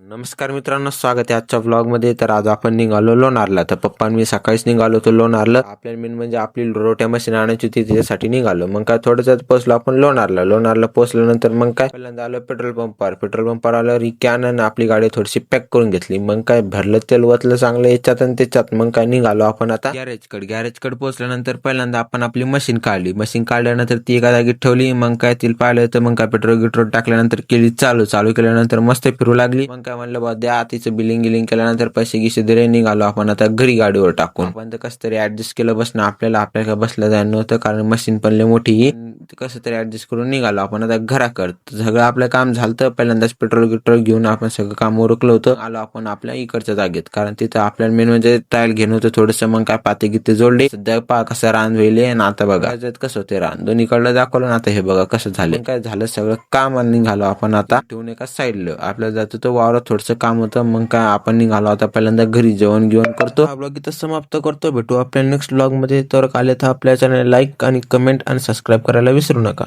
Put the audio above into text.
नमस्कार मित्रांनो, स्वागत आहे आजच्या व्लॉगमध्ये. तर आज आपण निघालो लोणारला. तर पप्पा मी सकाळीच निघालो होतो लोणारला. आपल्याला मेन म्हणजे आपली रोट्या मशीन आणायची होती, त्याच्यासाठी निघालो. मग काय थोडंसं पोहोचलो आपण लोणारला पोहोचल्यानंतर मग काय पहिल्यांदा आलो पेट्रोल पंपावर आल्यावर ही कॅन आपली गाडी थोडीशी पॅक करून घेतली. मग काय भरलं तेल वतलं चांगलं याच्यात आणि त्याच्यात. मग काय निघालो आपण आता गॅरेजकडे पोहोचल्यानंतर पहिल्यांदा आपण आपली मशीन काढल्यानंतर ती एका जागी ठेवली. मग काय तिला पाहिलं तर मग काय पेट्रोल टाकल्यानंतर केली चालू केल्यानंतर मस्त फिरू लागली. मग काय म्हणलं बा द्या, तिचं बिलिंग केल्यानंतर पैसे गिसे दिले, निघालो आपण आता घरी गाडीवर टाकून. आपण तर कसं तरी ऍडजस्ट केलं बसणं. आपल्याला काय बसलं जायला नव्हतं, कारण मशीन पण लय मोठी. कसं तरी ऍडजस्ट करून निघालो आपण आता घराकड. सगळं आपलं काम झालं. पहिल्यांदाच पेट्रोल घेऊन आपण सगळं काम उरकलं होतं. आलो आपण आपल्या इकडच्या जागेत, कारण तिथं आपल्याला मेन म्हणजे ट्रायल घेणं होतं थोडंसं. मग काय पाते गीते जोडले. सध्या पहा कसं रान व्हायले आणि आता बघा कसं होते रान. दोन्हीकडलं दाखवलं ना. आता हे बघा कसं झालं. काय झालं सगळं काम आणि निघालो आपण आता ठेवून एका साईडला. आपल्याला जातो तो वावरात थोडंसं काम होतं. मग काय आपण निघालो आता पहिल्यांदा घरी जेवण करतो. हा ब्लॉग इथं समाप्त करतो. भेटू आपल्या नेक्स्ट ब्लॉग मध्ये. तर आले तर आपल्या चॅनल लाईक आणि कमेंट आणि सबस्क्राईब करायला विसरू नका.